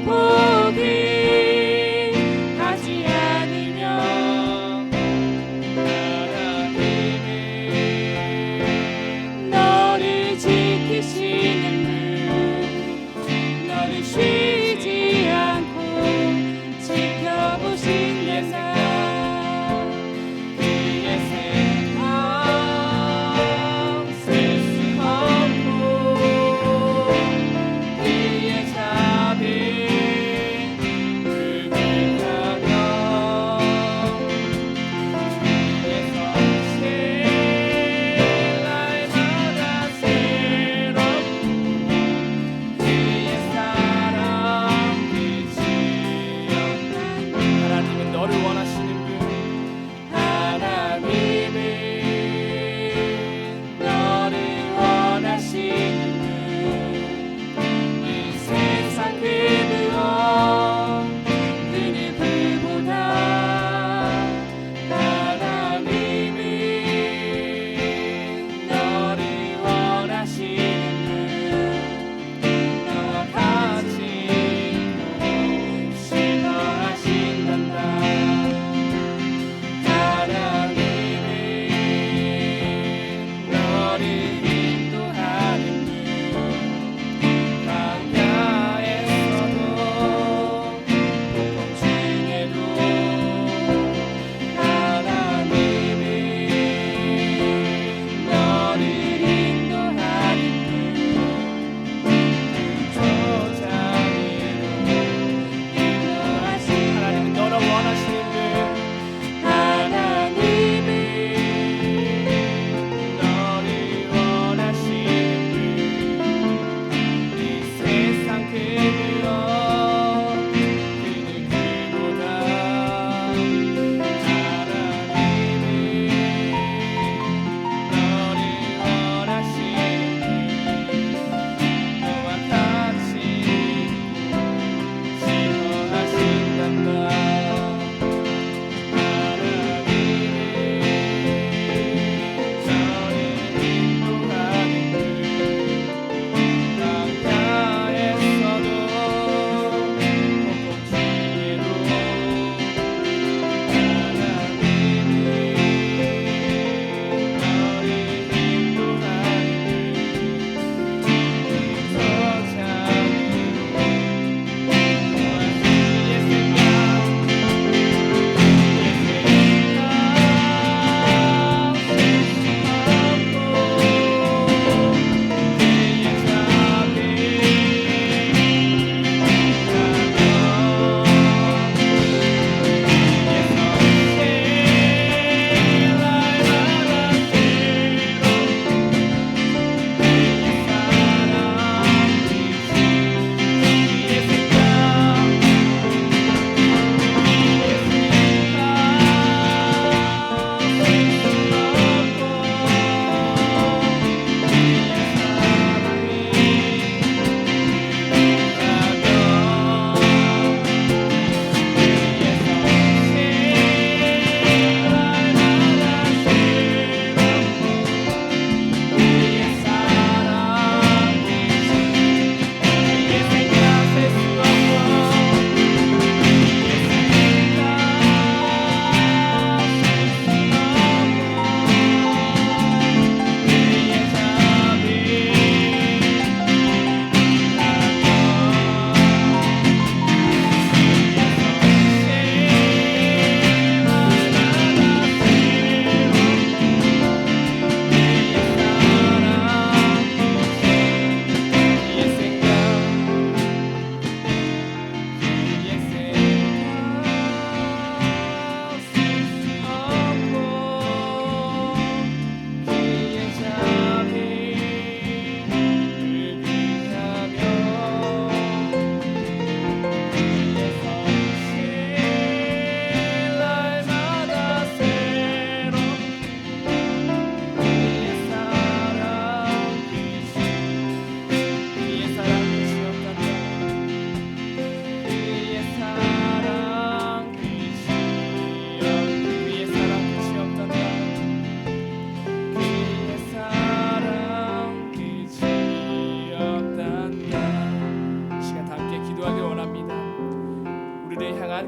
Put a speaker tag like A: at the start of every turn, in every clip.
A: 포기하지 않으면 하나님이 너를 지키시는 분, 너를 쉬지 않고 지켜보신다. 그의 생각 쓸 수 없고 그의 자비 불백하며 그의 성실 날마다 새롭고 그의 사랑 끝이 없는 하나님은 너를 원하시는 분, 하나님은 너를 원하시는 분, 이 세상 그 무엇 그 누구보다 하나님은 너를 원하시는 분, 너와 같이 있고 싶어하신단다. 하나님은 너를 인도하는 분, 광야에서도 폭풍 중에도 하나님은 너를 인도하는 분,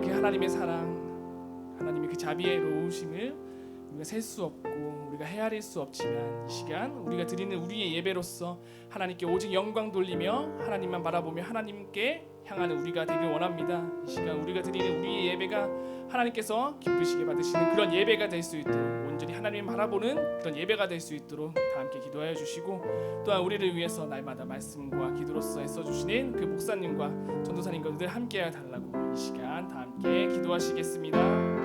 A: 그 하나님의 사랑, 하나님의 그 자비로우심을 우리가 셀 수 없고 우리가 헤아릴 수 없지만, 이 시간 우리가 드리는 우리의 예배로서 하나님께 오직 영광 돌리며 하나님만 바라보며 하나님께 향하는 우리가 되길 원합니다. 이 시간 우리가 드리는 우리의 예배가 하나님께서 기쁘시게 받으시는 그런 예배가 될 수 있도록, 온전히 하나님 바라보는 그런 예배가 될 수 있도록 다 함께 기도하여 주시고, 또한 우리를 위해서 날마다 말씀과 기도로서 애써 주시는 그 목사님과 전도사님과 늘 함께 달라고 이 시간 다 함께 기도하시겠습니다.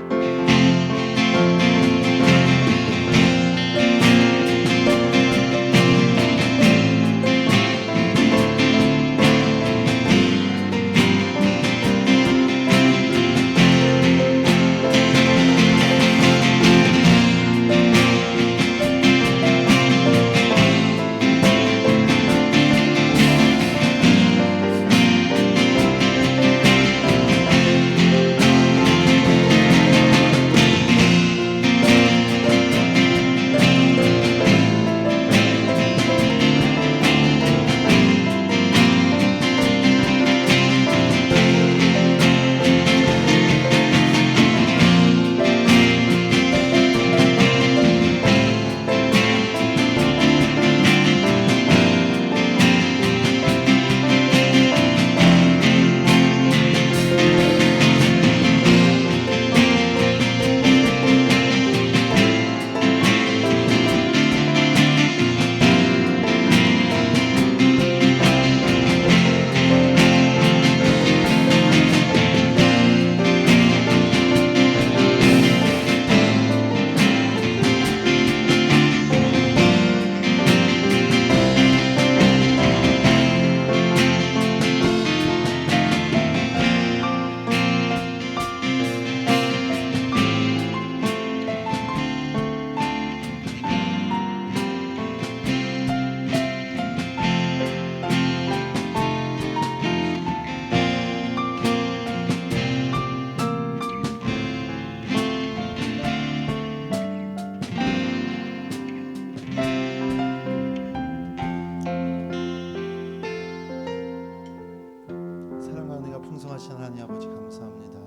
B: 풍성하신 하나님 아버지 감사합니다.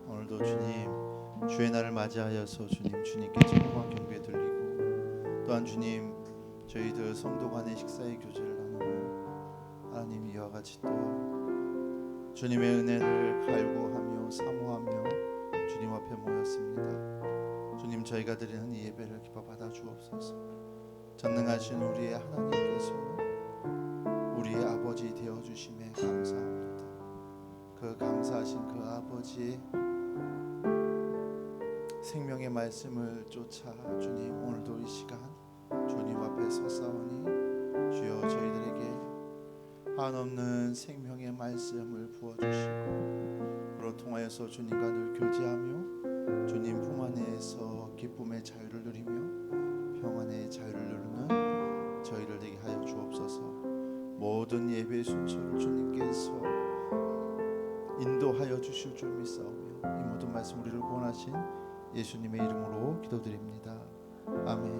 B: 오늘도 주님 주의 날을 맞이하여서 주님께 찬양과 경배 드리고, 또한 주님 저희들 성도 간의 식사의 교제를 나누고, 하나님 이와 같이 또 주님의 은혜를 갈구하며 사모하며 주님 앞에 모였습니다. 주님 저희가 드리는 이 예배를 기뻐 받아 주옵소서. 전능하신 우리의 하나님께서 우리의 아버지 되어 주심에 감사합니다. 그 감사하신 그 아버지의 생명의 말씀을 쫓아 주님 오늘도 이 시간 주님 앞에 섰사오니, 주여 저희들에게 한없는 생명의 말씀을 부어주시고, 그로 통하여서 주님과 늘 교제하며 주님 품 안에서 기쁨의 자유를 누리며 평안의 자유를 누리는 저희를 되게 하여 주옵소서. 모든 예배의 순서를 주님께서 인도하여 주실 줄 믿사오며 이 모든 말씀 우리를 구원하신 예수님의 이름으로 기도드립니다. 아멘.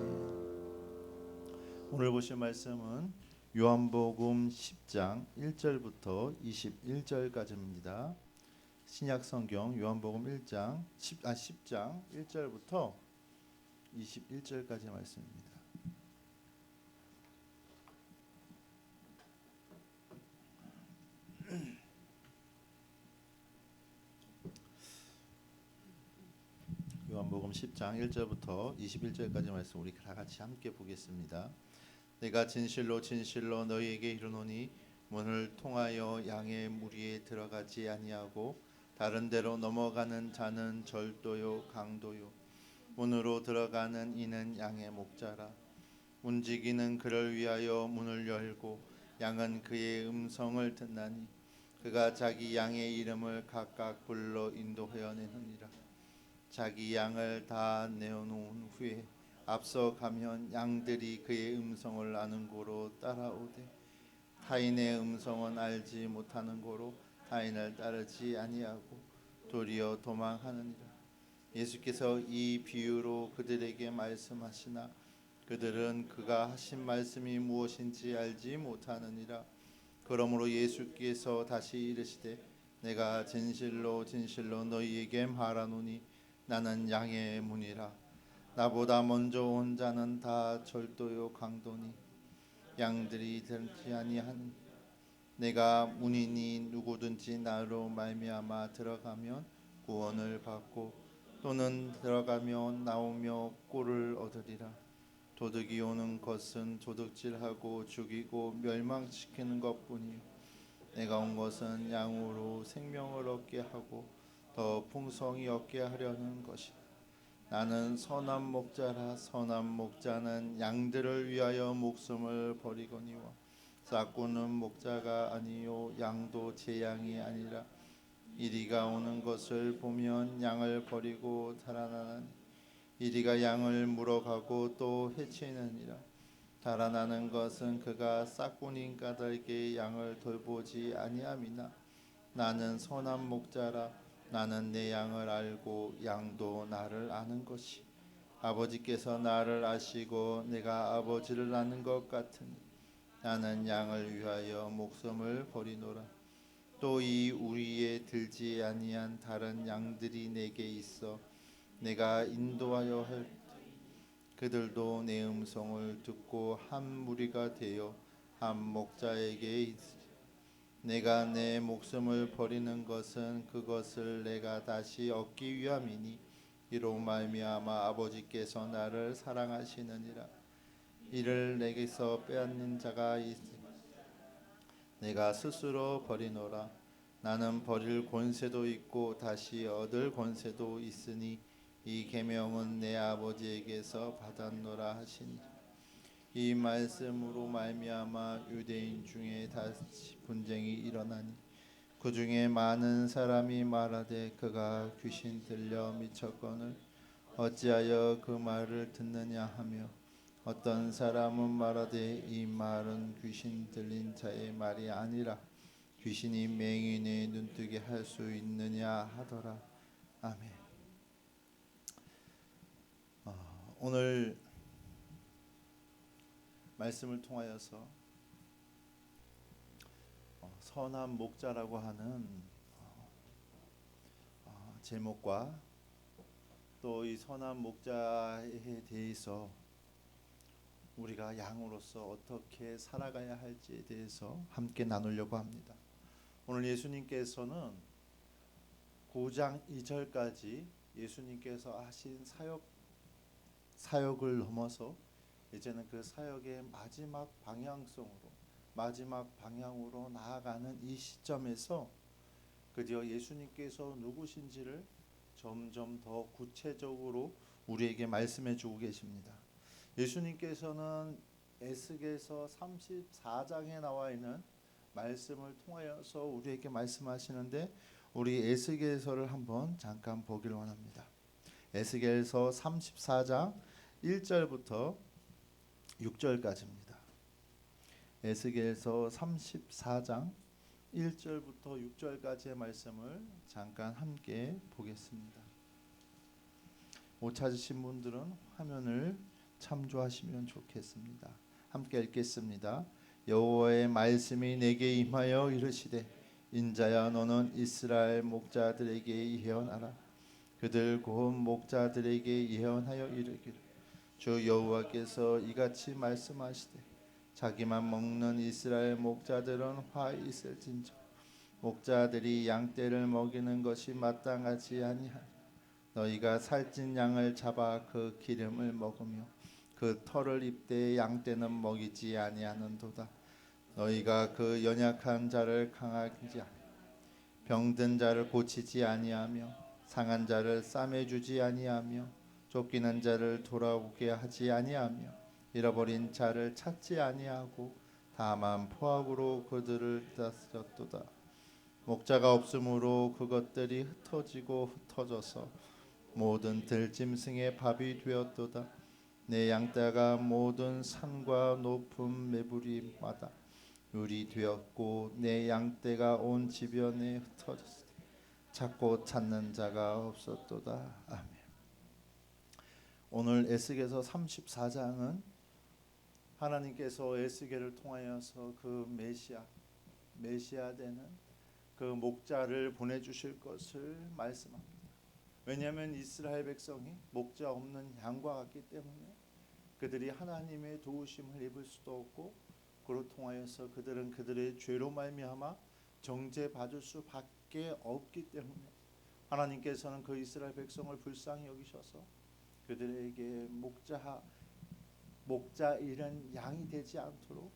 B: 오늘 보실 말씀은 요한복음 10장 1절부터 21절까지입니다. 신약성경 요한복음 10장 1절부터 21절까지 말씀입니다. 요한복음 10장 1절부터 21절까지 말씀 우리 다 같이 함께 보겠습니다. 내가 진실로 진실로 너희에게 이르노니 문을 통하여 양의 무리에 들어가지 아니하고 다른 데로 넘어가는 자는 절도요 강도요, 문으로 들어가는 이는 양의 목자라. 문지기는 그를 위하여 문을 열고 양은 그의 음성을 듣나니 그가 자기 양의 이름을 각각 불러 인도하여 내느니라. 자기 양을 다 내어놓은 후에 앞서 가면 양들이 그의 음성을 아는 고로 따라오되, 타인의 음성은 알지 못하는 고로 타인을 따르지 아니하고 도리어 도망하느니라. 예수께서 이 비유로 그들에게 말씀하시나 그들은 그가 하신 말씀이 무엇인지 알지 못하느니라. 그러므로 예수께서 다시 이르시되 내가 진실로 진실로 너희에게 말하노니 나는 양의 문이라. 나보다 먼저 온 자는 다 절도요 강도니 양들이 들지 아니하는. 내가 문이니 누구든지 나로 말미암아 들어가면 구원을 받고 또는 들어가며 나오며 꼴을 얻으리라. 도둑이 오는 것은 도둑질하고 죽이고 멸망시키는 것뿐이요 내가 온 것은 양으로 생명을 얻게 하고 더 풍성히 얻게 하려는 것이다. 나는 선한 목자라. 선한 목자는 양들을 위하여 목숨을 버리거니와 싹구는 목자가 아니요 양도 제 양이 아니라. 이리가 오는 것을 보면 양을 버리고 달아나는. 이리가 양을 물어가고 또 해치느니라. 달아나는 것은 그가 싹구닌 까닭에 양을 돌보지 아니함이나. 나는 선한 목자라. 나는 내 양을 알고 양도 나를 아는 것이. 아버지께서 나를 아시고 내가 아버지를 아는 것 같으니 나는 양을 위하여 목숨을 버리노라. 또 이 우리에 들지 아니한 다른 양들이 내게 있어 내가 인도하여 할 그들도 내 음성을 듣고 한 무리가 되어 한 목자에게 있으리. 내가 내 목숨을 버리는 것은 그것을 내가 다시 얻기 위함이니 이로 말미암아 아버지께서 나를 사랑하시느니라. 이를 내게서 빼앗는 자가 있으니 내가 스스로 버리노라. 나는 버릴 권세도 있고 다시 얻을 권세도 있으니 이 계명은 내 아버지에게서 받았노라 하시니. 이 말씀으로 말미암아 유대인 중에 다시 분쟁이 일어나니 그 중에 많은 사람이 말하되 그가 귀신 들려 미쳤거늘 어찌하여 그 말을 듣느냐 하며 어떤 사람은 말하되 이 말은 귀신 들린 자의 말이 아니라 귀신이 맹인의 눈뜨게 할 수 있느냐 하더라. 아멘. 오늘 말씀을 통하여서 선한 목자라고 하는 제목과 또 이 선한 목자에 대해서 우리가 양으로서 어떻게 살아가야 할지에 대해서 함께 나누려고 합니다. 오늘 예수님께서는 9장 2절까지 예수님께서 하신 사역을 넘어서 이제는 그 사역의 마지막 방향으로 나아가는 이 시점에서 드디어 예수님께서 누구신지를 점점 더 구체적으로 우리에게 말씀해 주고 계십니다. 예수님께서는 에스겔서 34장에 나와 있는 말씀을 통하여서 우리에게 말씀하시는데 우리 에스겔서를 한번 잠깐 보기를 원합니다. 에스겔서 34장 1절부터 6절까지입니다. 에스겔서 34장 1절부터 6절까지의 말씀을 잠깐 함께 보겠습니다. 못 찾으신 분들은 화면을 참조하시면 좋겠습니다. 함께 읽겠습니다. 여호와의 말씀이 내게 임하여 이르시되 인자야 너는 이스라엘 목자들에게 예언하라. 그들 곧 목자들에게 예언하여 이르기를 주 여호와께서 이같이 말씀하시되 자기만 먹는 이스라엘 목자들은 화 있을진저 목자들이 양떼를 먹이는 것이 마땅하지 아니하니 너희가 살찐 양을 잡아 그 기름을 먹으며 그 털을 입되 양떼는 먹이지 아니하는도다. 너희가 그 연약한 자를 강하지 병든 자를 고치지 아니하며 상한 자를 싸매주지 아니하며 쫓기는 자를 돌아오게 하지 아니하며 잃어버린 자를 찾지 아니하고 다만 포악으로 그들을 다스렸도다. 목자가 없으므로 그것들이 흩어져서 모든 들짐승의 밥이 되었도다. 내 양떼가 모든 산과 높은 매부리마다 물이 되었고 내 양떼가 온 지변에 흩어졌으니 찾고 찾는 자가 없었도다. 아멘. 오늘 에스겔서 34장은 하나님께서 에스겔을 통하여서 그 메시아 되는 그 목자를 보내주실 것을 말씀합니다. 왜냐하면 이스라엘 백성이 목자 없는 양과 같기 때문에 그들이 하나님의 도우심을 입을 수도 없고 그로 통하여서 그들은 그들의 죄로 말미암아 정죄받을 수밖에 없기 때문에 하나님께서는 그 이스라엘 백성을 불쌍히 여기셔서 그들에게 목자 잃은 양이 되지 않도록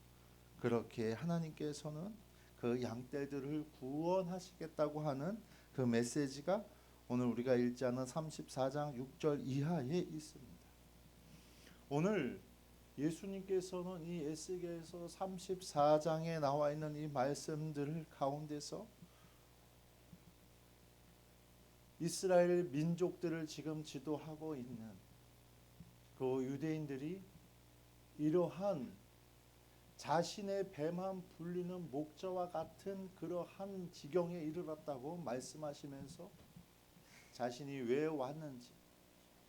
B: 그렇게 하나님께서는 그 양떼들을 구원하시겠다고 하는 그 메시지가 오늘 우리가 읽지 않은 34장 6절 이하에 있습니다. 오늘 예수님께서는 이 에스겔서 34장에 나와 있는 이 말씀들 가운데서 이스라엘 민족들을 지금 지도하고 있는 그 유대인들이 이러한 자신의 배만 불리는 목자와 같은 그러한 지경에 이르렀다고 말씀하시면서 자신이 왜 왔는지,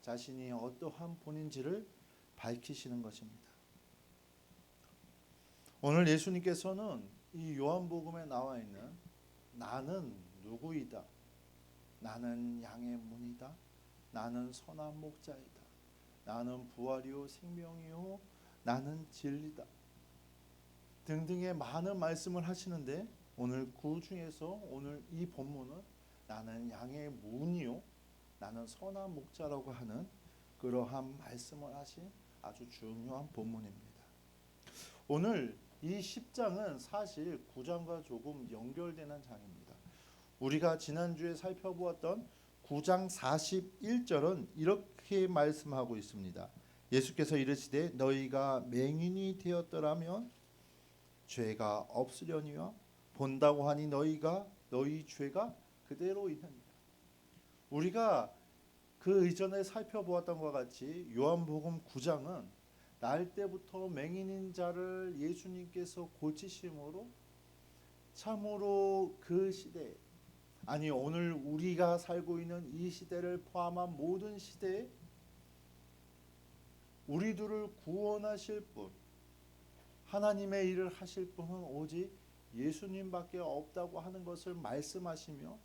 B: 자신이 어떠한 분인지를 밝히시는 것입니다. 오늘 예수님께서는 이 요한복음에 나와 있는 나는 누구이다, 나는 양의 문이다, 나는 선한 목자이다, 나는 부활이요 생명이요 나는 진리다 등등의 많은 말씀을 하시는데 오늘 그 중에서 오늘 이 본문은 나는 양의 문이요 나는 선한 목자라고 하는 그러한 말씀을 하신 아주 중요한 본문입니다. 오늘 이 10장은 사실 9장과 조금 연결되는 장입니다. 우리가 지난주에 살펴보았던 9장 41절은 이렇게 말씀하고 있습니다. 예수께서 이르시되 너희가 맹인이 되었더라면 죄가 없으려니와 본다고 하니 너희 죄가 그대로 있느니라. 우리가 그 이전에 살펴보았던 것과 같이 요한복음 9장은 날 때부터 맹인인 자를 예수님께서 고치심으로 참으로 그 시대, 아니 오늘 우리가 살고 있는 이 시대를 포함한 모든 시대에 우리들을 구원하실 분, 하나님의 일을 하실 분은 오직 예수님밖에 없다고 하는 것을 말씀하시며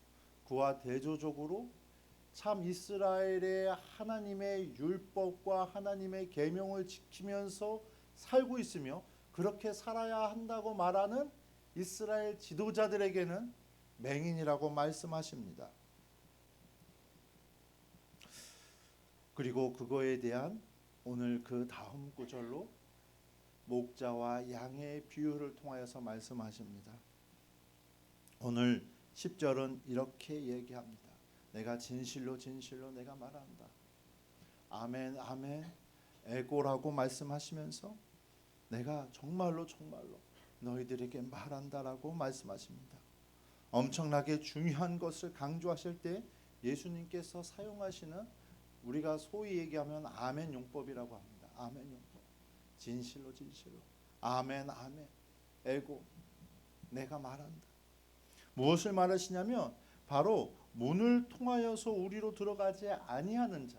B: 그와 대조적으로 참 이스라엘의 하나님의 율법과 하나님의 계명을 지키면서 살고 있으며 그렇게 살아야 한다고 말하는 이스라엘 지도자들에게는 맹인이라고 말씀하십니다. 그리고 그거에 대한 오늘 그 다음 구절로 목자와 양의 비유를 통하여서 말씀하십니다. 오늘 10절은 이렇게 얘기합니다. 내가 진실로 진실로 내가 말한다. 아멘 아멘 에고라고 말씀하시면서 내가 정말로 정말로 너희들에게 말한다라고 말씀하십니다. 엄청나게 중요한 것을 강조하실 때 예수님께서 사용하시는 우리가 소위 얘기하면 아멘 용법이라고 합니다. 아멘 용법. 진실로 진실로 아멘 아멘 에고 내가 말한다. 무엇을 말하시냐면 바로 문을 통하여서 우리로 들어가지 아니하는 자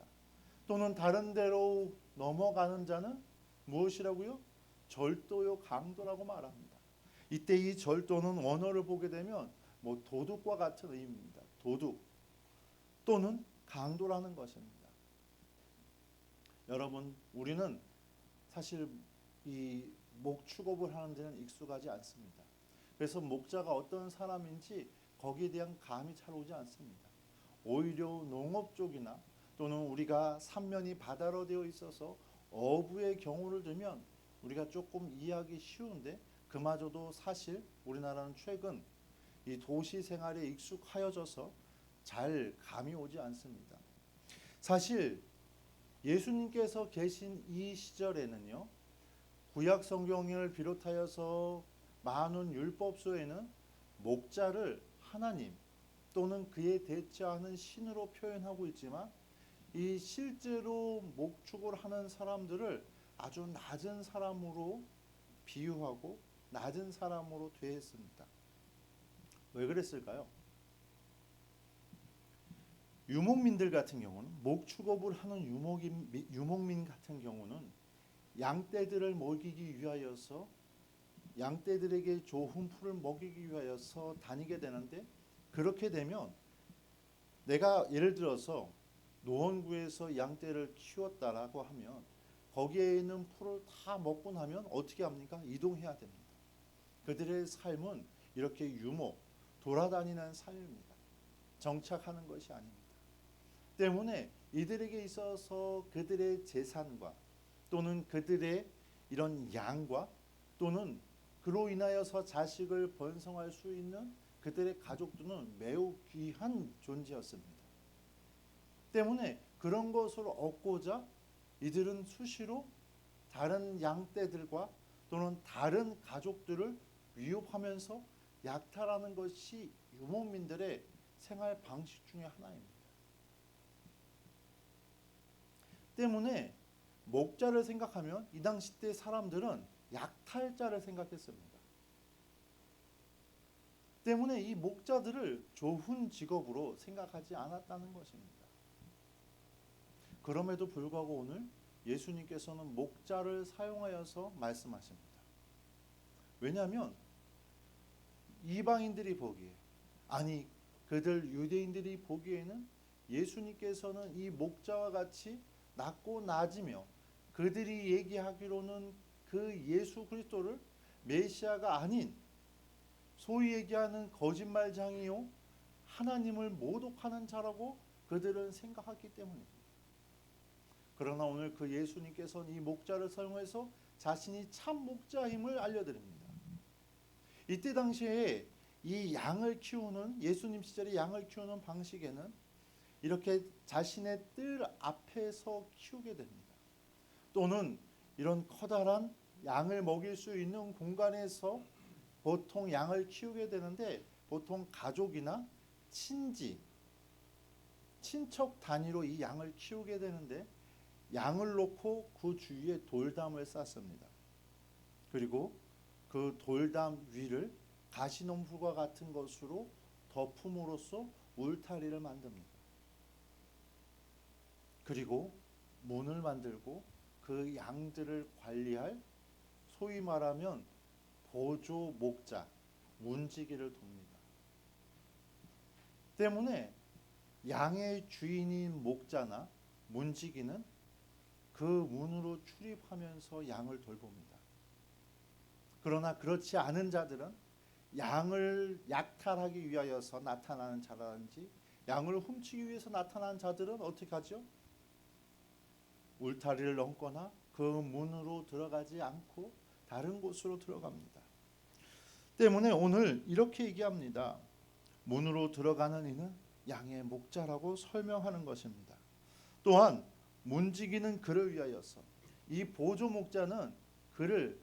B: 또는 다른 데로 넘어가는 자는 무엇이라고요? 절도요 강도라고 말합니다. 이때 이 절도는 원어를 보게 되면 도둑과 같은 의미입니다. 도둑 또는 강도라는 것입니다. 여러분 우리는 사실 이 목축업을 하는 데는 익숙하지 않습니다. 그래서 목자가 어떤 사람인지 거기에 대한 감이 잘 오지 않습니다. 오히려 농업 쪽이나 또는 우리가 삼면이 바다로 되어 있어서 어부의 경우를 들면 우리가 조금 이해하기 쉬운데 그마저도 사실 우리나라는 최근 이 도시 생활에 익숙하여져서 잘 감이 오지 않습니다. 사실 예수님께서 계신 이 시절에는요, 구약 성경을 비롯하여서 많은 율법서에는 목자를 하나님 또는 그에 대처하는 신으로 표현하고 있지만 이 실제로 목축을 하는 사람들을 아주 낮은 사람으로 비유하고 낮은 사람으로 대했습니다. 왜 그랬을까요? 유목민들 같은 경우는 목축업을 하는 유목민 같은 경우는 양떼들을 먹이기 위하여서 양떼들에게 좋은 풀을 먹이기 위하여서 다니게 되는데 그렇게 되면 내가 예를 들어서 노원구에서 양떼를 키웠다라고 하면 거기에 있는 풀을 다 먹고 나면 어떻게 합니까? 이동해야 됩니다. 그들의 삶은 이렇게 돌아다니는 삶입니다. 정착하는 것이 아닙니다. 때문에 이들에게 있어서 그들의 재산과 또는 그들의 이런 양과 또는 그로 인하여서 자식을 번성할 수 있는 그들의 가족들은 매우 귀한 존재였습니다. 때문에 그런 것을 얻고자 이들은 수시로 다른 양떼들과 또는 다른 가족들을 위협하면서 약탈하는 것이 유목민들의 생활 방식 중에 하나입니다. 때문에 목자를 생각하면 이 당시 때 사람들은 약탈자를 생각했습니다. 때문에 이 목자들을 좋은 직업으로 생각하지 않았다는 것입니다. 그럼에도 불구하고 오늘 예수님께서는 목자를 사용하여서 말씀하십니다. 왜냐하면 이방인들이 보기에, 아니 그들 유대인들이 보기에는 예수님께서는 이 목자와 같이 낮고 낮으며 그들이 얘기하기로는 그 예수 그리스도를 메시아가 아닌 소위 얘기하는 거짓말장이요 하나님을 모독하는 자라고 그들은 생각했기 때문입니다. 그러나 오늘 그 예수님께서는 이 목자를 사용해서 자신이 참 목자임을 알려드립니다. 이때 당시에 이 양을 키우는 예수님 시절에 양을 키우는 방식에는 이렇게 자신의 뜰 앞에서 키우게 됩니다. 또는 이런 커다란 양을 먹일 수 있는 공간에서 보통 양을 키우게 되는데 보통 가족이나 친척 단위로 이 양을 키우게 되는데 양을 놓고 그 주위에 돌담을 쌓습니다. 그리고 그 돌담 위를 가시덤불과 같은 것으로 덮음으로써 울타리를 만듭니다. 그리고 문을 만들고 그 양들을 관리할 소위 말하면 보조 목자, 문지기를 둡니다. 때문에 양의 주인인 목자나 문지기는 그 문으로 출입하면서 양을 돌봅니다. 그러나 그렇지 않은 자들은 양을 약탈하기 위하여서 나타나는 자라든지 양을 훔치기 위해서 나타나는 자들은 어떻게 하죠? 울타리를 넘거나 그 문으로 들어가지 않고 다른 곳으로 들어갑니다. 때문에 오늘 이렇게 얘기합니다. 문으로 들어가는 이는 양의 목자라고 설명하는 것입니다. 또한 문지기는 그를 위하여서, 이 보조 목자는 그를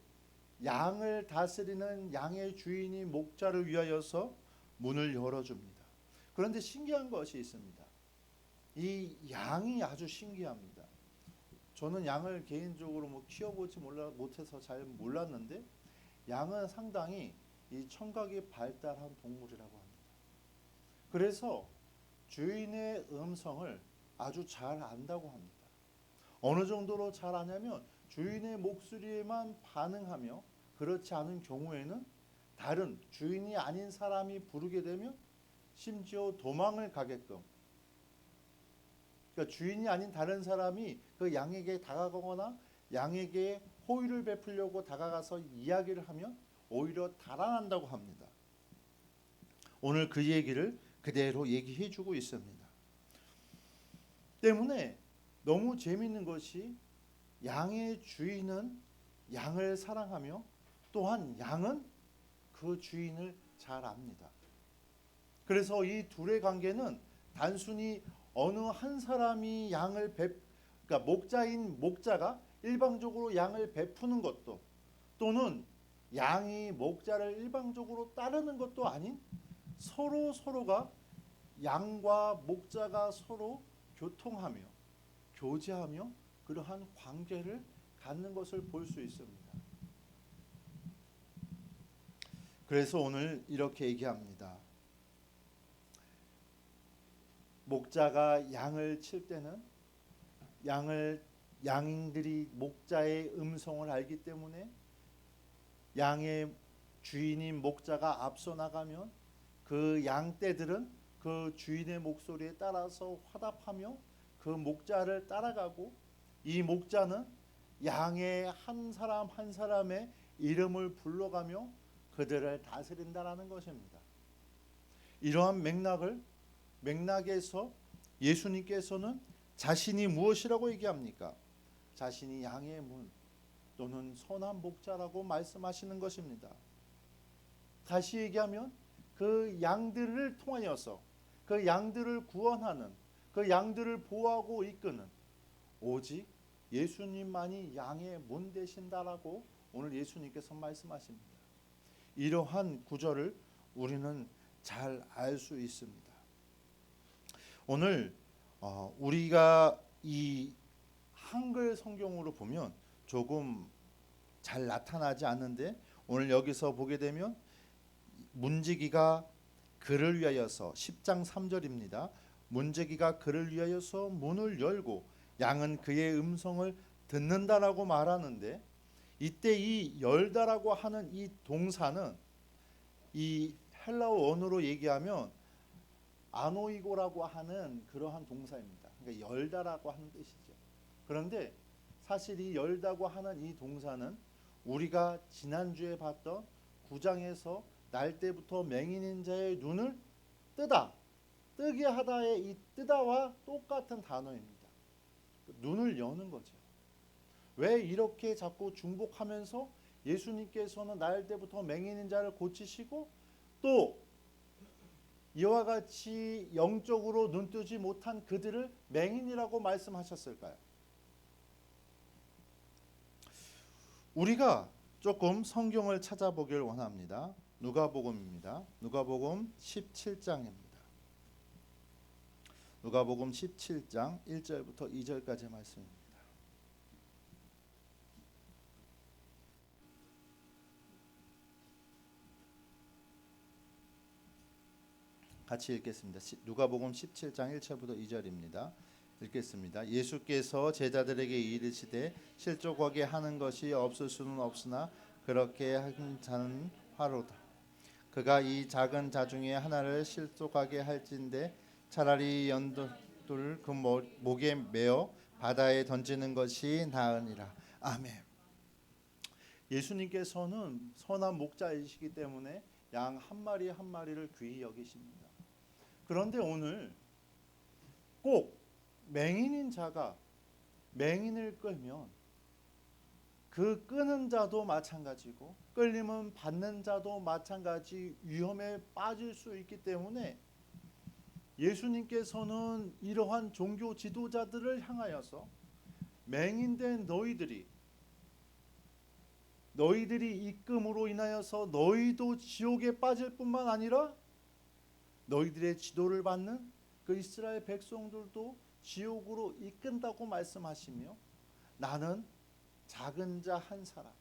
B: 양을 다스리는 양의 주인이 목자를 위하여서 문을 열어줍니다. 그런데 신기한 것이 있습니다. 이 양이 아주 신기합니다. 저는 양을 개인적으로 키워보지 못해서 잘 몰랐는데 양은 상당히 이 청각이 발달한 동물이라고 합니다. 그래서 주인의 음성을 아주 잘 안다고 합니다. 어느 정도로 잘 아냐면 주인의 목소리에만 반응하며 그렇지 않은 경우에는 다른 주인이 아닌 사람이 부르게 되면 심지어 도망을 가게끔, 그러니까 주인이 아닌 다른 사람이 그 양에게 다가가거나 양에게 호의를 베풀려고 다가가서 이야기를 하면 오히려 달아난다고 합니다. 오늘 그 얘기를 그대로 얘기해주고 있습니다. 때문에 너무 재미있는 것이 양의 주인은 양을 사랑하며 또한 양은 그 주인을 잘 압니다. 그래서 이 둘의 관계는 단순히 어느 한 사람이 그러니까 목자인 목자가 일방적으로 양을 베푸는 것도 또는 양이 목자를 일방적으로 따르는 것도 아닌 서로가 양과 목자가 서로 교통하며 교제하며 그러한 관계를 갖는 것을 볼 수 있습니다. 그래서 오늘 이렇게 얘기합니다. 목자가 양을 칠 때는 양들이 목자의 음성을 알기 때문에 양의 주인인 목자가 앞서 나가면 그 양떼들은 그 주인의 목소리에 따라서 화답하며 그 목자를 따라가고, 이 목자는 양의 한 사람 한 사람의 이름을 불러가며 그들을 다스린다라는 것입니다. 이러한 맥락에서 예수님께서는 자신이 무엇이라고 얘기합니까? 자신이 양의 문 또는 선한 목자라고 말씀하시는 것입니다. 다시 얘기하면 그 양들을 통하여서 그 양들을 구원하는, 그 양들을 보호하고 이끄는 오직 예수님만이 양의 문 되신다라고 오늘 예수님께서 말씀하십니다. 이러한 구절을 우리는 잘 알 수 있습니다. 오늘 우리가 이 한글 성경으로 보면 조금 잘 나타나지 않는데, 오늘 여기서 보게 되면 문지기가 그를 위하여서 10장 3절입니다. 문지기가 그를 위하여서 문을 열고 양은 그의 음성을 듣는다라고 말하는데, 이때 이 열다라고 하는 이 동사는 이 헬라어 원어로 얘기하면 아노이고라고 하는 그러한 동사입니다. 그러니까 열다라고 하는 뜻이죠. 그런데 사실 이 열다고 하는 이 동사는 우리가 지난주에 봤던 9장에서 날 때부터 맹인인 자의 눈을 뜨게 하다의 이 뜨다와 똑같은 단어입니다. 눈을 여는 거죠. 왜 이렇게 자꾸 중복하면서 예수님께서는 날 때부터 맹인인 자를 고치시고 또 이와 같이 영적으로 눈뜨지 못한 그들을 맹인이라고 말씀하셨을까요? 우리가 조금 성경을 찾아보길 원합니다. 누가복음입니다. 누가복음 17장입니다. 누가복음 17장 1절부터 2절까지 말씀입니다. 같이 읽겠습니다. 누가복음 17장 1절부터 2절입니다. 읽겠습니다. 예수께서 제자들에게 이르시되 실족하게 하는 것이 없을 수는 없으나 그렇게 한 자는 화로다. 그가 이 작은 자 중에 하나를 실족하게 할진대 차라리 연돌을 그 목에 메어 바다에 던지는 것이 나으니라. 아멘. 예수님께서는 선한 목자이시기 때문에 양 한 마리 한 마리를 귀히 여기십니다. 그런데 오늘 꼭 맹인인 자가 맹인을 끌면 그 끄는 자도 마찬가지고 끌림은 받는 자도 마찬가지 위험에 빠질 수 있기 때문에 예수님께서는 이러한 종교 지도자들을 향하여서 맹인된 너희들이 입금으로 인하여서 너희도 지옥에 빠질 뿐만 아니라 너희들의 지도를 받는 그 이스라엘 백성들도 지옥으로 이끈다고 말씀하시며, 나는 작은 자 한 사람,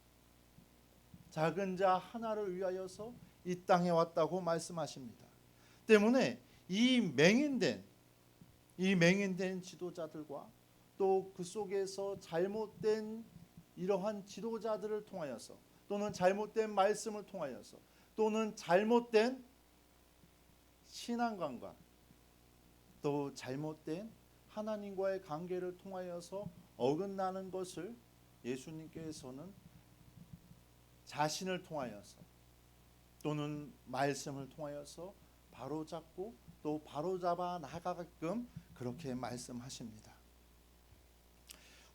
B: 작은 자 하나를 위하여서 이 땅에 왔다고 말씀하십니다. 때문에 이 맹인된 지도자들과 또 그 속에서 잘못된 이러한 지도자들을 통하여서 또는 잘못된 말씀을 통하여서 또는 잘못된 신앙관과 또 잘못된 하나님과의 관계를 통하여서 어긋나는 것을 예수님께서는 자신을 통하여서 또는 말씀을 통하여서 바로잡고 또 바로잡아 나가게끔 그렇게 말씀하십니다.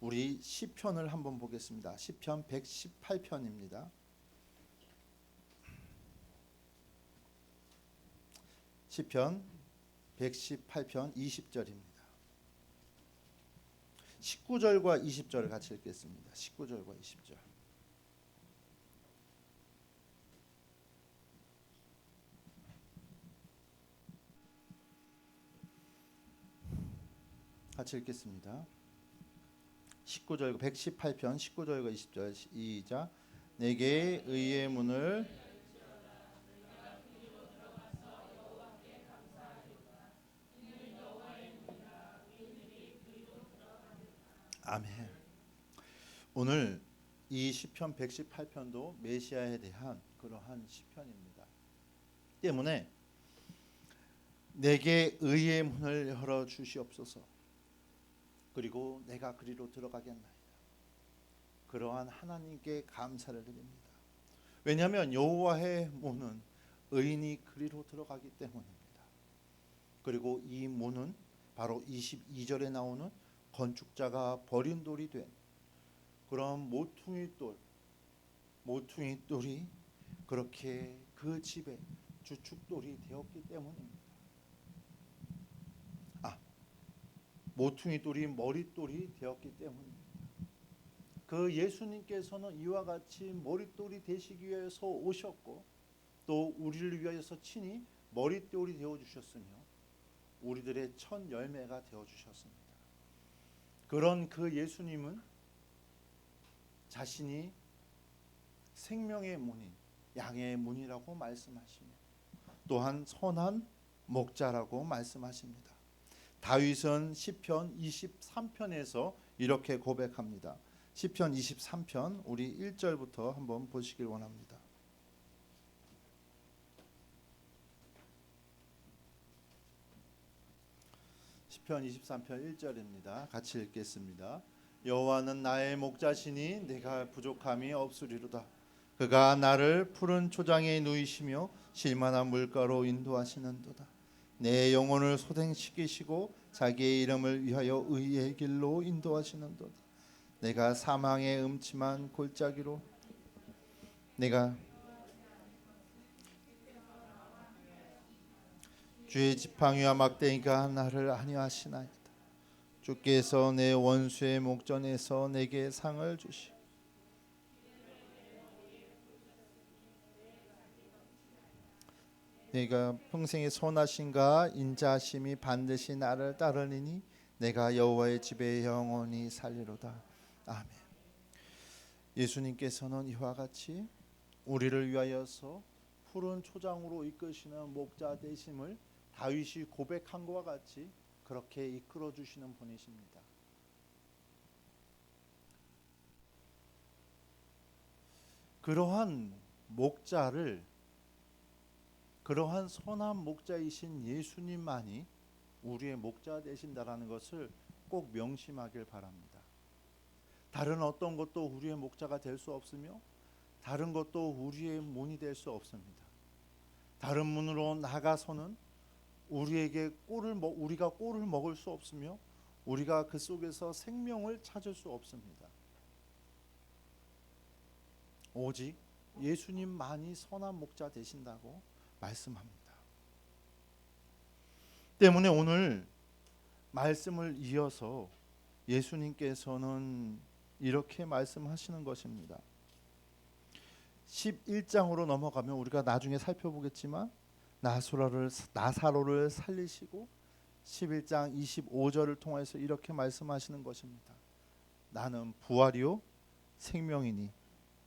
B: 우리 시편을 한번 보겠습니다. 시편 118편입니다. 시편 118편 20절입니다. 19절과 20절을 같이 읽겠습니다. 19절과 20절. 같이 읽겠습니다. 19절 118편 19절과 20절 시작. 내게 의의 문을 아멘. 오늘 이 시편 118편도 메시아에 대한 그러한 시편입니다. 때문에 내게 의의 문을 열어 주시옵소서. 그리고 내가 그리로 들어가겠나이다. 그러한 하나님께 감사를 드립니다. 왜냐하면 여호와의 문은 의인이 그리로 들어가기 때문입니다. 그리고 이 문은 바로 22절에 나오는 건축자가 버린 돌이 된 그런 모퉁이 돌이 그렇게 그 집의 주축돌이 되었기 때문입니다. 모퉁이 돌이 머릿돌이 되었기 때문입니다. 그 예수님께서는 이와 같이 머릿돌이 되시기 위해서 오셨고 또 우리를 위하여서 친히 머릿돌이 되어 주셨으며 우리들의 첫 열매가 되어 주셨습니다. 그런 그 예수님은 자신이 생명의 문인 양의 문이라고 말씀하시며 또한 선한 목자라고 말씀하십니다. 다윗은 시편 23편에서 이렇게 고백합니다. 시편 23편 우리 1절부터 한번 보시길 원합니다. 시편 23편 1절입니다. 같이 읽겠습니다. 여호와는 나의 목자시니 내가 부족함이 없으리로다. 그가 나를 푸른 초장에 누이시며 실만한 물가로 인도하시는도다. 내 영혼을 소생시키시고 자기의 이름을 위하여 의의 길로 인도하시는도다. 내가 사망의 음침한 골짜기로 내가 주의 지팡이와 막대기가 나를 안위하시나이다. 주께서 내 원수의 목전에서 내게 상을 주시 내가 평생의 선하심과 인자하심이 반드시 나를 따르리니 내가 여호와의 집에 영원히 살리로다. 아멘. 예수님께서는 이와 같이 우리를 위하여서 푸른 초장으로 이끄시는 목자 되심을 다윗이 고백한 것과 같이 그렇게 이끌어 주시는 분이십니다. 그러한 목자를 그러한 선한 목자이신 예수님만이 우리의 목자 되신다라는 것을 꼭 명심하길 바랍니다. 다른 어떤 것도 우리의 목자가 될 수 없으며 다른 것도 우리의 문이 될 수 없습니다. 다른 문으로 나가서는 우리가 꼴을 먹을 수 없으며 우리가 그 속에서 생명을 찾을 수 없습니다. 오직 예수님만이 선한 목자 되신다고 말씀합니다. 때문에 오늘 말씀을 이어서 예수님께서는 이렇게 말씀하시는 것입니다. 11장으로 넘어가면 우리가 나중에 살펴보겠지만 나사로를 살리시고 11장 25절을 통해서 이렇게 말씀하시는 것입니다. 나는 부활이요 생명이니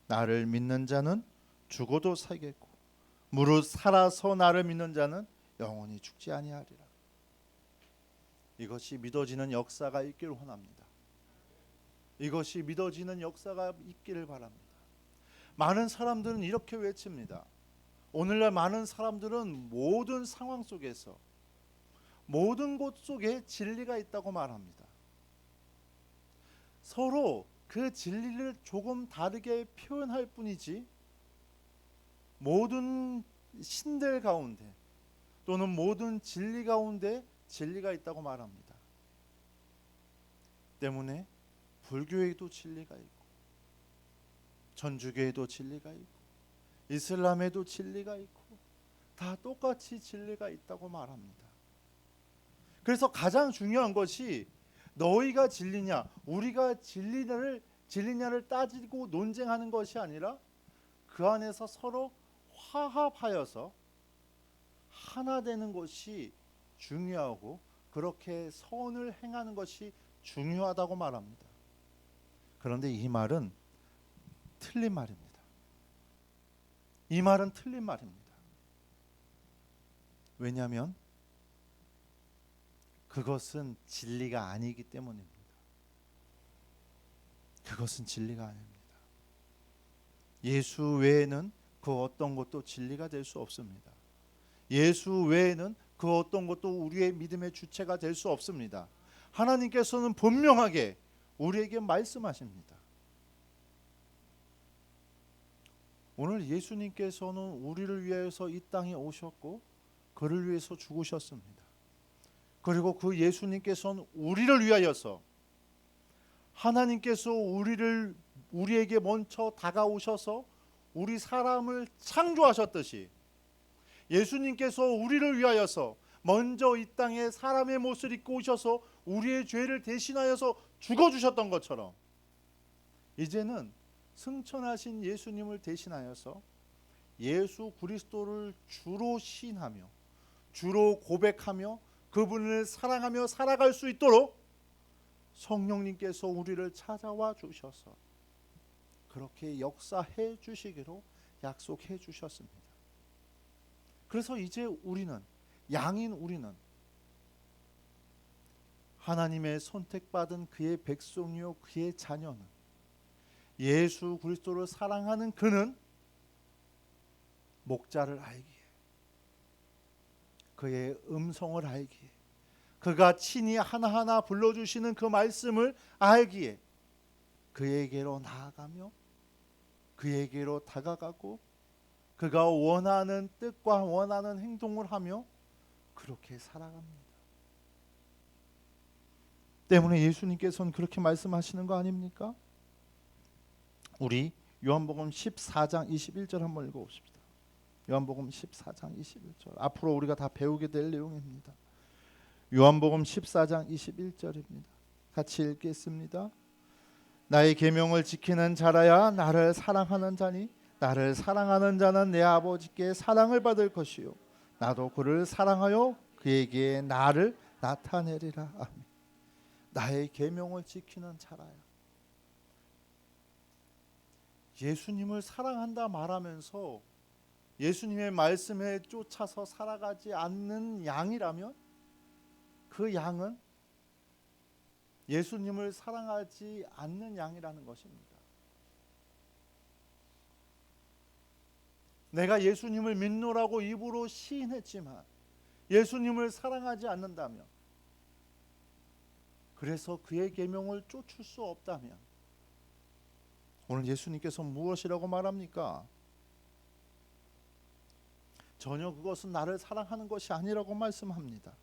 B: 나를 믿는 자는 죽어도 살겠고 무릇 살아서 나를 믿는 자는 영원히 죽지 아니하리라. 이것이 믿어지는 역사가 있기를 원합니다. 이것이 믿어지는 역사가 있기를 바랍니다. 많은 사람들은 이렇게 외칩니다. 오늘날 많은 사람들은 모든 상황 속에서 모든 곳 속에 진리가 있다고 말합니다. 서로 그 진리를 조금 다르게 표현할 뿐이지 모든 신들 가운데 또는 모든 진리 가운데 진리가 있다고 말합니다. 때문에 불교에도 진리가 있고 천주교에도 진리가 있고 이슬람에도 진리가 있고 다 똑같이 진리가 있다고 말합니다. 그래서 가장 중요한 것이 너희가 진리냐 우리가 진리냐를 따지고 논쟁하는 것이 아니라 그 안에서 서로 화합하여서 하나 되는 것이 중요하고 그렇게 선을 행하는 것이 중요하다고 말합니다. 그런데 이 말은 틀린 말입니다. 이 말은 틀린 말입니다. 왜냐하면 그것은 진리가 아니기 때문입니다. 그것은 진리가 아닙니다. 예수 외에는 그 어떤 것도 진리가 될 수 없습니다. 예수 외에는 그 어떤 것도 우리의 믿음의 주체가 될 수 없습니다. 하나님께서는 분명하게 우리에게 말씀하십니다. 오늘 예수님께서는 우리를 위해서 이 땅에 오셨고 그를 위해서 죽으셨습니다. 그리고 그 예수님께서는 우리를 위하여서 하나님께서 우리에게 먼저 다가오셔서 우리 사람을 창조하셨듯이 예수님께서 우리를 위하여서 먼저 이 땅에 사람의 모습을 입고 오셔서 우리의 죄를 대신하여서 죽어주셨던 것처럼 이제는 승천하신 예수님을 대신하여서 예수 그리스도를 주로 시인하며 주로 고백하며 그분을 사랑하며 살아갈 수 있도록 성령님께서 우리를 찾아와 주셔서 그렇게 역사해 주시기로 약속해 주셨습니다. 그래서 이제 양인 우리는 하나님의 선택받은 그의 백성이요 그의 자녀는 예수 그리스도를 사랑하는 그는 목자를 알기에 그의 음성을 알기에 그가 친히 하나하나 불러주시는 그 말씀을 알기에 그에게로 나아가며 그에게로 다가가고 그가 원하는 뜻과 원하는 행동을 하며 그렇게 살아갑니다. 때문에 예수님께서는 그렇게 말씀하시는 거 아닙니까? 우리 요한복음 14장 21절 한번 읽어봅시다. 요한복음 14장 21절 앞으로 우리가 다 배우게 될 내용입니다. 요한복음 14장 21절입니다. 같이 읽겠습니다. 나의 계명을 지키는 자라야 나를 사랑하는 자니 나를 사랑하는 자는 내 아버지께 사랑을 받을 것이요 나도 그를 사랑하여 그에게 나를 나타내리라. 아멘. 나의 계명을 지키는 자라야. 예수님을 사랑한다 말하면서 예수님의 말씀에 쫓아서 살아가지 않는 양이라면 그 양은 예수님을 사랑하지 않는 양이라는 것입니다. 내가 예수님을 믿노라고 입으로 시인했지만 예수님을 사랑하지 않는다면, 그래서 그의 계명을 쫓을 수 없다면 오늘 예수님께서 무엇이라고 말합니까? 전혀 그것은 나를 사랑하는 것이 아니라고 말씀합니다.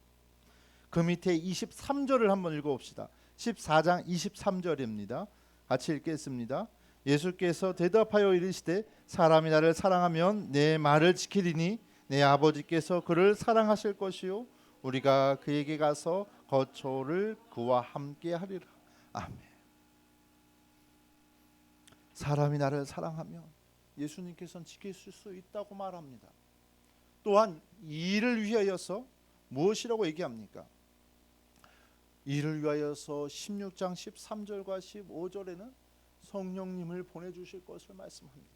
B: 그 밑에 23절을 한번 읽어봅시다. 14장 23절입니다. 같이 읽겠습니다. 예수께서 대답하여 이르시되 사람이 나를 사랑하면 내 말을 지키리니 내 아버지께서 그를 사랑하실 것이요 우리가 그에게 가서 거처를 그와 함께 하리라. 아멘. 사람이 나를 사랑하면 예수님께서는 지킬 수 있다고 말합니다. 또한 이를 위하여서 무엇이라고 얘기합니까? 이를 위하여서 16장 13절과 15절에는 성령님을 보내주실 것을 말씀합니다.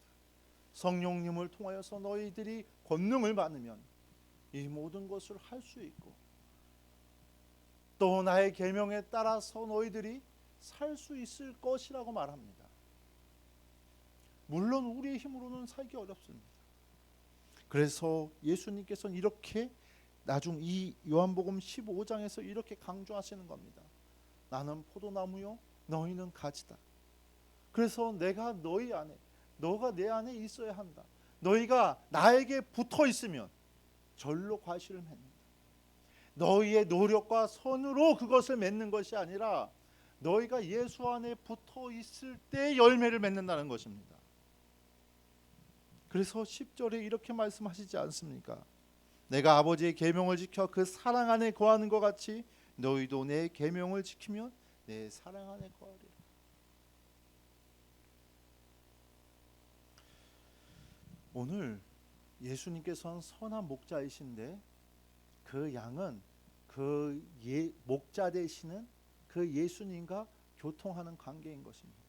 B: 성령님을 통하여서 너희들이 권능을 받으면 이 모든 것을 할 수 있고 또 나의 계명에 따라서 너희들이 살 수 있을 것이라고 말합니다. 물론 우리의 힘으로는 살기 어렵습니다. 그래서 예수님께서는 이렇게 나중 이 요한복음 15장에서 이렇게 강조하시는 겁니다. 나는 포도나무요 너희는 가지다. 그래서 내가 너희 안에, 너가 내 안에 있어야 한다. 너희가 나에게 붙어 있으면 절로 과실을 맺는다. 너희의 노력과 선으로 그것을 맺는 것이 아니라 너희가 예수 안에 붙어 있을 때 열매를 맺는다는 것입니다. 그래서 10절에 이렇게 말씀하시지 않습니까? 내가 아버지의 계명을 지켜 그 사랑 안에 거하는 것 같이 너희도 내 계명을 지키면 내 사랑 안에 거하리라. 오늘 예수님께서는 선한 목자이신데 그 양은 그 목자 되시는 그 예수님과 교통하는 관계인 것입니다.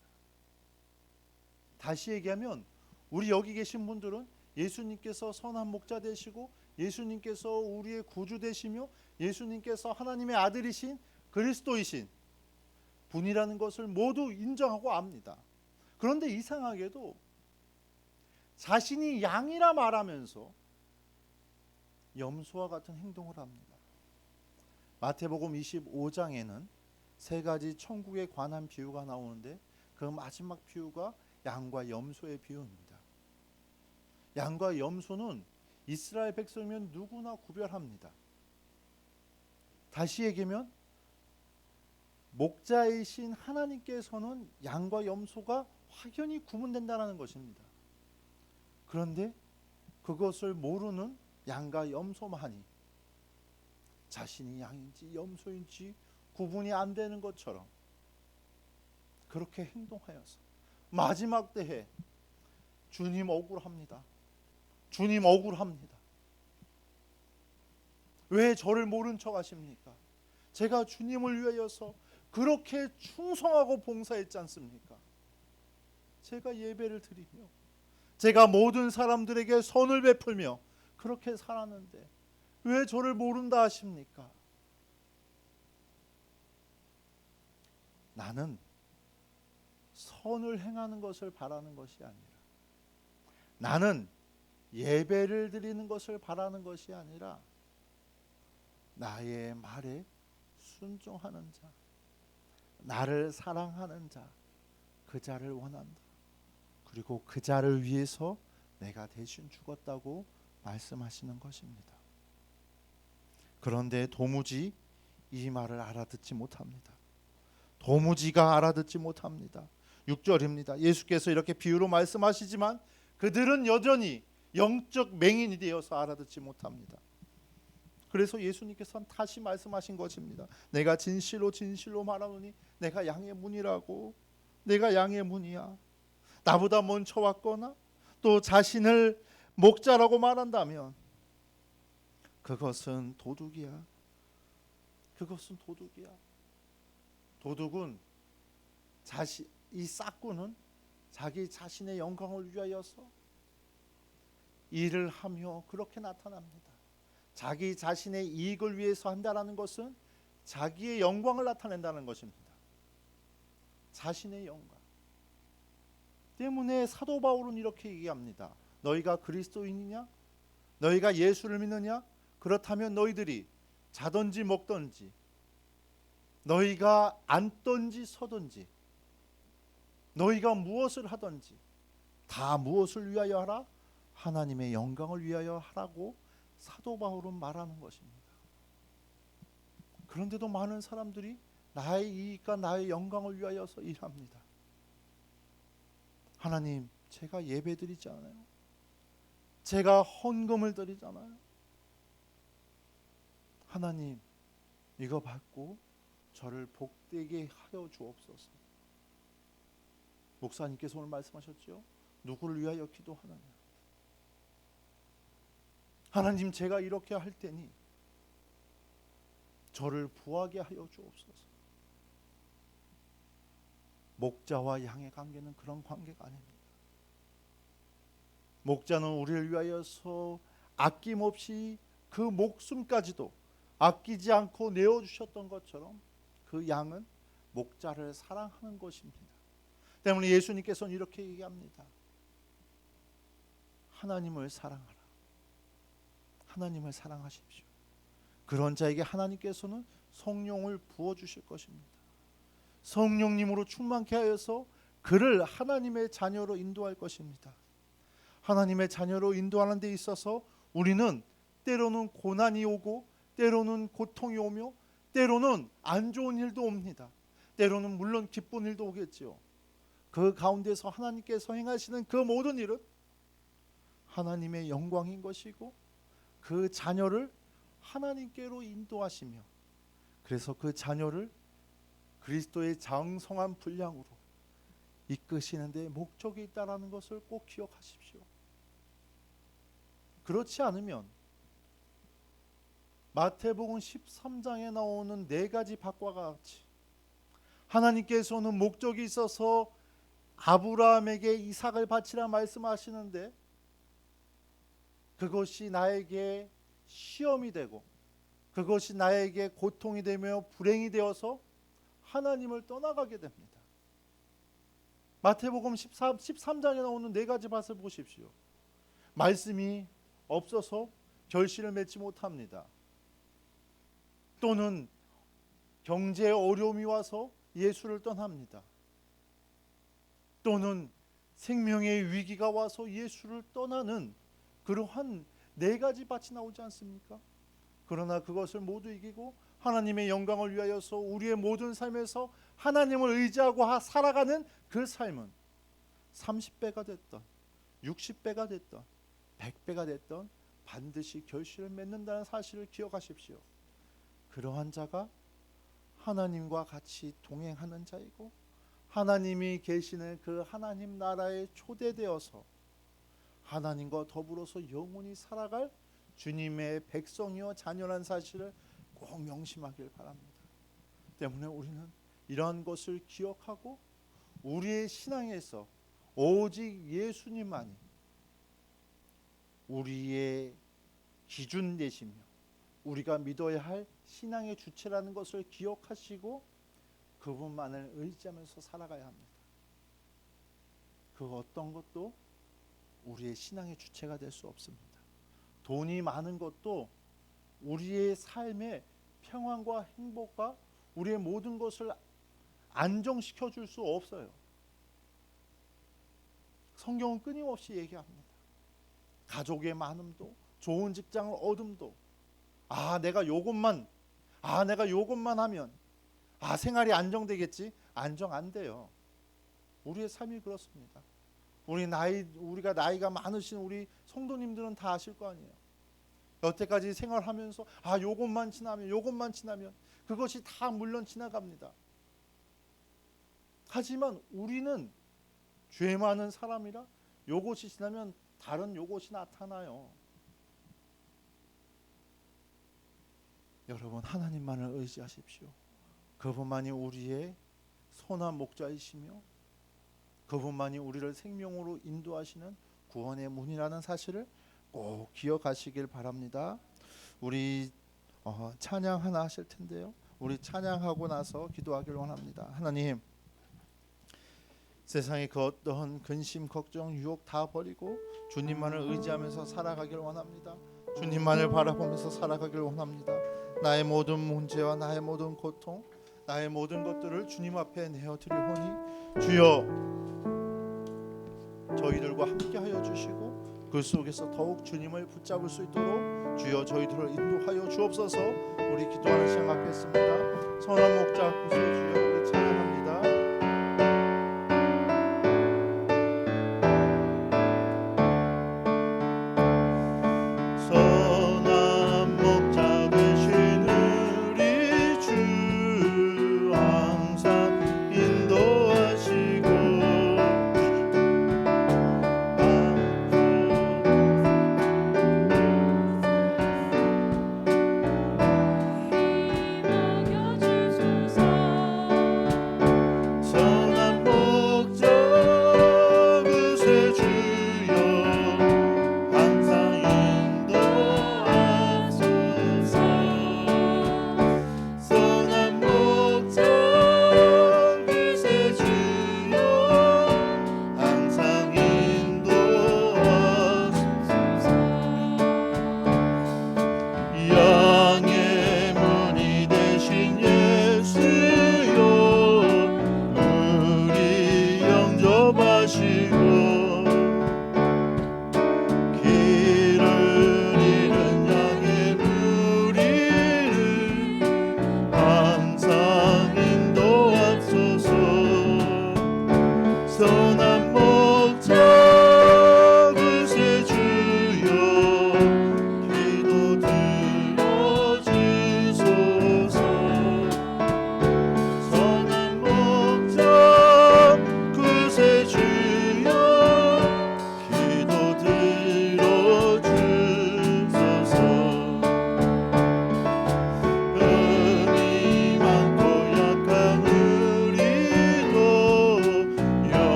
B: 다시 얘기하면 우리 여기 계신 분들은 예수님께서 선한 목자 되시고 예수님께서 우리의 구주 되시며 예수님께서 하나님의 아들이신 그리스도이신 분이라는 것을 모두 인정하고 압니다. 그런데 이상하게도 자신이 양이라 말하면서 염소와 같은 행동을 합니다. 마태복음 25장에는 세 가지 천국에 관한 비유가 나오는데 그 마지막 비유가 양과 염소의 비유입니다. 양과 염소는 이스라엘 백성이면 누구나 구별합니다. 다시 얘기하면 목자이신 하나님께서는 양과 염소가 확연히 구분된다는 것입니다. 그런데 그것을 모르는 양과 염소만이 자신이 양인지 염소인지 구분이 안 되는 것처럼 그렇게 행동하여서 마지막 때에 주님 억울합니다. 주님 억울합니다. 왜 저를 모른 척 하십니까? 제가 주님을 위하여서 그렇게 충성하고 봉사했지 않습니까? 제가 예배를 드리며 제가 모든 사람들에게 선을 베풀며 그렇게 살았는데 왜 저를 모른다 하십니까? 나는 선을 행하는 것을 바라는 것이 아니라 나는 예배를 드리는 것을 바라는 것이 아니라 나의 말에 순종하는 자, 나를 사랑하는 자, 그 자를 원한다. 그리고 그 자를 위해서 내가 대신 죽었다고 말씀하시는 것입니다. 그런데 도무지 이 말을 알아듣지 못합니다. 도무지가 알아듣지 못합니다. 6절입니다. 예수께서 이렇게 비유로 말씀하시지만 그들은 여전히 영적 맹인이 되어서 알아듣지 못합니다. 그래서 예수님께서는 다시 말씀하신 것입니다. 내가 진실로 진실로 말하노니 내가 양의 문이라고. 내가 양의 문이야. 나보다 먼저 왔거나 또 자신을 목자라고 말한다면 그것은 도둑이야. 그것은 도둑이야. 도둑은 이 싹구는 자기 자신의 영광을 위하여서 일을 하며 그렇게 나타납니다. 자기 자신의 이익을 위해서 한다는 것은 자기의 영광을 나타낸다는 것입니다. 자신의 영광 때문에 사도 바울은 이렇게 얘기합니다. 너희가 그리스도인이냐? 너희가 예수를 믿느냐? 그렇다면 너희들이 자든지 먹든지 너희가 앉든지 서든지 너희가 무엇을 하든지 다 무엇을 위하여 하라? 하나님의 영광을 위하여 하라고 사도 바울은 말하는 것입니다. 그런데도 많은 사람들이 나의 이익과 나의 영광을 위하여서 일합니다. 하나님, 제가 예배 드리잖아요. 제가 헌금을 드리잖아요. 하나님, 이거 받고 저를 복되게 하여 주옵소서. 목사님께서 오늘 말씀하셨죠? 누구를 위하여 기도하느냐? 하나님, 제가 이렇게 할 테니 저를 부하게 하여 주옵소서. 목자와 양의 관계는 그런 관계가 아닙니다. 목자는 우리를 위하여서 아낌없이 그 목숨까지도 아끼지 않고 내어주셨던 것처럼 그 양은 목자를 사랑하는 것입니다. 때문에 예수님께서는 이렇게 얘기합니다. 하나님을 사랑하라. 하나님을 사랑하십시오. 그런 자에게 하나님께서는 성령을 부어주실 것입니다. 성령님으로 충만케 하여서 그를 하나님의 자녀로 인도할 것입니다. 하나님의 자녀로 인도하는 데 있어서 우리는 때로는 고난이 오고 때로는 고통이 오며 때로는 안 좋은 일도 옵니다. 때로는 물론 기쁜 일도 오겠지요. 그 가운데서 하나님께서 행하시는 그 모든 일은 하나님의 영광인 것이고 그 자녀를 하나님께로 인도하시며 그래서 그 자녀를 그리스도의 장성한 분량으로 이끄시는 데 목적이 있다는 것을 꼭 기억하십시오. 그렇지 않으면 마태복음 13장에 나오는 네 가지 밭과 같이 하나님께서는 목적이 있어서 아브라함에게 이삭을 바치라 말씀하시는데 그것이 나에게 시험이 되고 그것이 나에게 고통이 되며 불행이 되어서 하나님을 떠나가게 됩니다. 마태복음 13장에 나오는 네 가지 밭을 보십시오. 말씀이 없어서 결실을 맺지 못합니다. 또는 경제의 어려움이 와서 예수를 떠납니다. 또는 생명의 위기가 와서 예수를 떠나는 그러한 네 가지 밭이 나오지 않습니까? 그러나 그것을 모두 이기고 하나님의 영광을 위하여서 우리의 모든 삶에서 하나님을 의지하고 살아가는 그 삶은 30배가 됐던 60배가 됐던 100배가 됐던 반드시 결실을 맺는다는 사실을 기억하십시오. 그러한 자가 하나님과 같이 동행하는 자이고 하나님이 계시는 그 하나님 나라에 초대되어서 하나님과 더불어서 영원히 살아갈 주님의 백성이요 자녀란 사실을 꼭 명심하길 바랍니다. 때문에 우리는 이러한 것을 기억하고 우리의 신앙에서 오직 예수님만이 우리의 기준 되시며 우리가 믿어야 할 신앙의 주체라는 것을 기억하시고 그분만을 의지하면서 살아가야 합니다. 그 어떤 것도 우리의 신앙의 주체가 될 수 없습니다. 돈이 많은 것도 우리의 삶의 평안과 행복과 우리의 모든 것을 안정시켜 줄 수 없어요. 성경은 끊임없이 얘기합니다. 가족의 많음도 좋은 직장을 얻음도 내가 요것만 하면 생활이 안정되겠지. 안정 안 돼요. 우리의 삶이 그렇습니다. 우리가 나이가 많으신 우리 성도님들은 다 아실 거 아니에요. 여태까지 생활하면서 요것만 지나면 그것이 다 물론 지나갑니다. 하지만 우리는 죄 많은 사람이라 요것이 지나면 다른 요것이 나타나요. 여러분 하나님만을 의지하십시오. 그분만이 우리의 선한 목자이시며 그분만이 우리를 생명으로 인도하시는 구원의 문이라는 사실을 꼭 기억하시길 바랍니다. 우리 찬양 하나 하실 텐데요. 우리 찬양하고 나서 기도하길 원합니다. 하나님, 세상의 그 어떠한 근심, 걱정, 유혹 다 버리고 주님만을 의지하면서 살아가길 원합니다. 주님만을 바라보면서 살아가길 원합니다. 나의 모든 문제와 나의 모든 고통, 나의 모든 것들을 주님 앞에 내어드리오니 주여 저희들과 함께하여 주시고 그 속에서 더욱 주님을 붙잡을 수 있도록 주여 저희들을 인도하여 주옵소서. 우리 기도하는 시간 갖겠습니다. 선한 목자 앞에서 주여 우리 찬양합니다.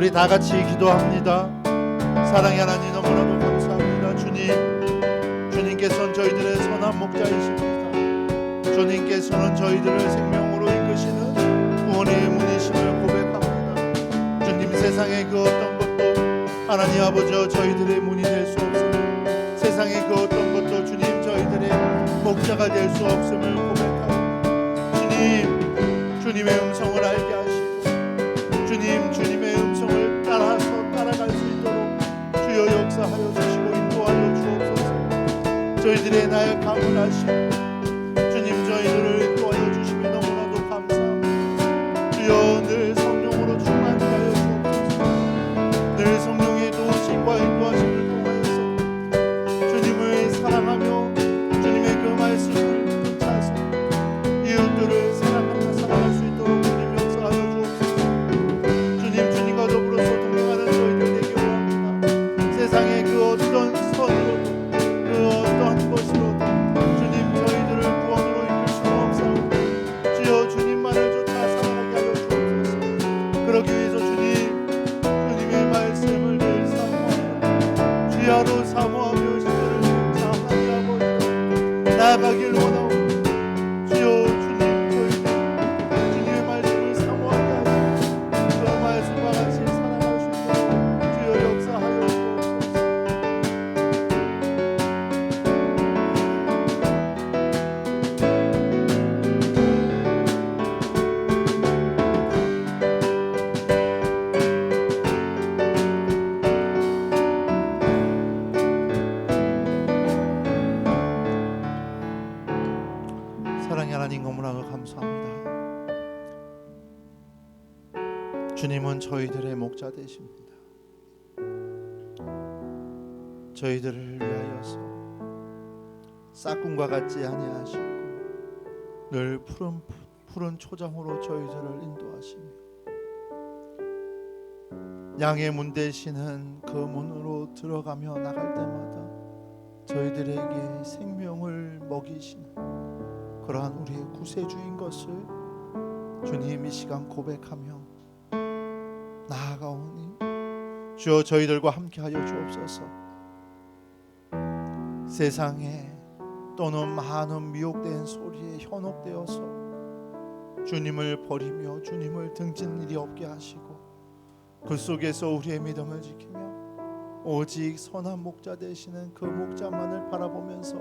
B: 우리 다 같이 기도합니다. 사랑의 하나님 너무나도 감사합니다. 주님께서는 저희들의 선한 목자이십니다. 주님께서는 저희들을 생명으로 이끄시는 구원의 문이심을 고백합니다. 주님, 세상의 그 어떤 것도 하나님 아버지여 저희들의 문이 될 수 없으며, 세상의 그 어떤 것도 주님 저희들의 목자가 될 수 없음을 고백합니다. 주님의 음성을 알게 하시고 주님의 음성을 따라갈 수 있도록 주여 역사하여 주시고 인도하여 주옵소서. 저희들의 나약함을 아시고 주님 저희들을 인도하여 주시며 너무나도 감사합니다. 주여 늘 성령으로 충만히 하여 주옵소서. 늘 성령의 도우심과 인도하심을 통하여서 주님을 사랑하며 주님의 그 말씀을 쫓아서 이웃들을 사랑하며 살아갈 수 있도록 주님 역사하여 주옵소서. 주님과 더불어서 동행하는 저희들 되기 원합니다. 세상의 그 어떤 선으로도 그 어떤 것으로도 주님 저희들을 구원으로 이끌 수가 없사오니 주여 주님만을 쫓아 살아가게 하여 주옵소서. 그러기 위해서 주님의 말씀을 늘 사모하며 주야로 사모하며 주님을 자하게 아버지 나아가길 원하오니 주여 주님 저희들 주님의 말씀을 사모하게 하시고 그 말씀과 같이 살아갈 수 있도록 주여 역사하여 주옵소서. 사랑의 하나님 너무나도 감사합니다. 주님은 저희들의 목자 되십니다. 저희들을 위하여서 싹군과 같지 아니하시고 늘 푸른 초장으로 저희들을 인도하시며 양의 문 되시는 그 문으로 들어가며 나갈 때마다 저희들에게 생명을 먹이시는 그러한 우리의 구세주인 것을 주님 이 시간 고백하며 나아가오니 주여 저희들과 함께하여 주옵소서. 세상에 또는 많은 미혹된 소리에 현혹되어서 주님을 버리며 주님을 등진 일이 없게 하시고 그 속에서 우리의 믿음을 지키며 오직 선한 목자 되시는 그 목자만을 바라보면서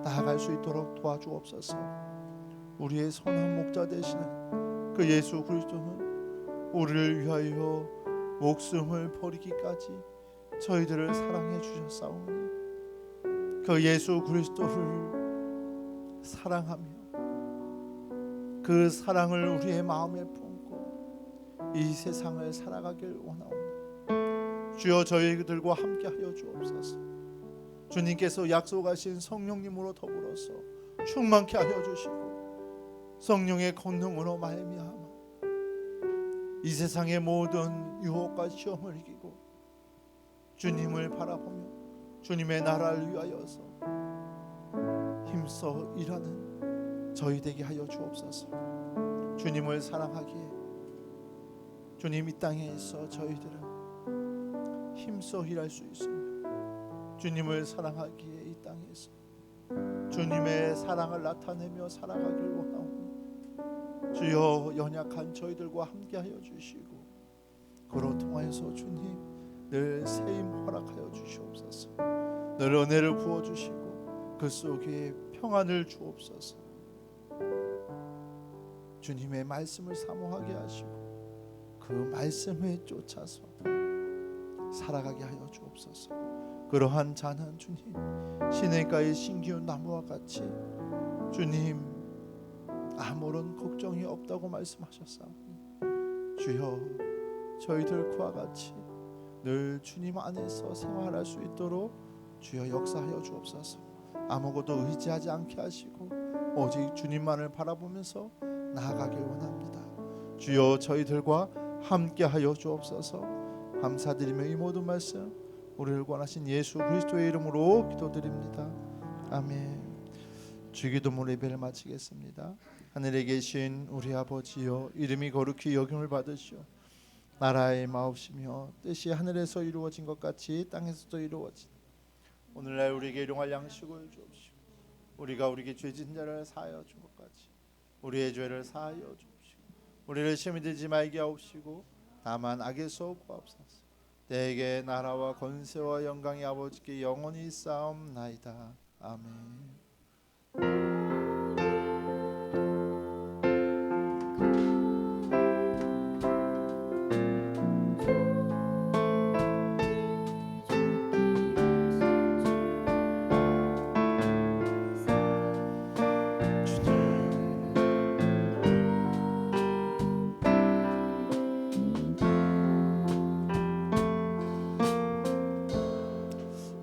B: 나아갈 수 있도록 도와주옵소서. 우리의 선한 목자 되시는 그 예수 그리스도는 우리를 위하여 목숨을 버리기까지 저희들을 사랑해 주셨사오니 그 예수 그리스도를 사랑하며 그 사랑을 우리의 마음에 품고 이 세상을 살아가길 원하오니 주여 저희들과 함께하여 주옵소서. 주님께서 약속하신 성령님으로 더불어서 충만케 하여 주시고 성령의 권능으로 말미암아 이 세상의 모든 유혹과 시험을 이기고 주님을 바라보며 주님의 나라를 위하여서 힘써 일하는 저희 되게 하여 주옵소서. 주님을 사랑하기에 주님 이 땅에 있어 저희들은 힘써 일할 수 있으며 주님을 사랑하기에 이 땅에서 주님의 사랑을 나타내며 살아가길 원하오니 주여 연약한 저희들과 함께하여 주시고 그로 통하여서 주님 늘 세임 허락하여 주시옵소서. 늘 은혜를 부어주시고 그 속에 평안을 주옵소서. 주님의 말씀을 사모하게 하시고 그 말씀에 쫓아서 살아가게 하여 주옵소서. 그러한 자는 주님 시냇가의 신기운 나무와 같이 주님 아무런 걱정이 없다고 말씀하셨사오니 주여 저희들 그와 같이 늘 주님 안에서 생활할 수 있도록 주여 역사하여 주옵소서. 아무것도 의지하지 않게 하시고 오직 주님만을 바라보면서 나아가길 원합니다. 주여 저희들과 함께하여 주옵소서. 감사드리며 이 모든 말씀 우리를 권하신 예수 그리스도의 이름으로 기도드립니다. 아멘. 주기도문 예배를 마치겠습니다. 하늘에 계신 우리 아버지여 이름이 거룩히 여김을 받으시오. 나라의 마옵시며 뜻이 하늘에서 이루어진 것 같이 땅에서도 이루어지다. 오늘날 우리에게 일용할 양식을 주옵시고 우리가 우리에게 죄진 자를 사하여 준 것 같이 우리의 죄를 사하여 주옵시고 우리를 시험에 들지 말게 하옵시고 다만 악에서 구하옵소서. 내게 나라와 권세와 영광이 아버지께 영원히 쌓옵나이다. 아멘.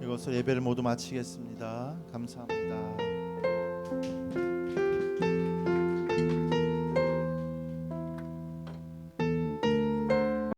B: 이것을 예배를 모두 마치겠습니다. 감사합니다.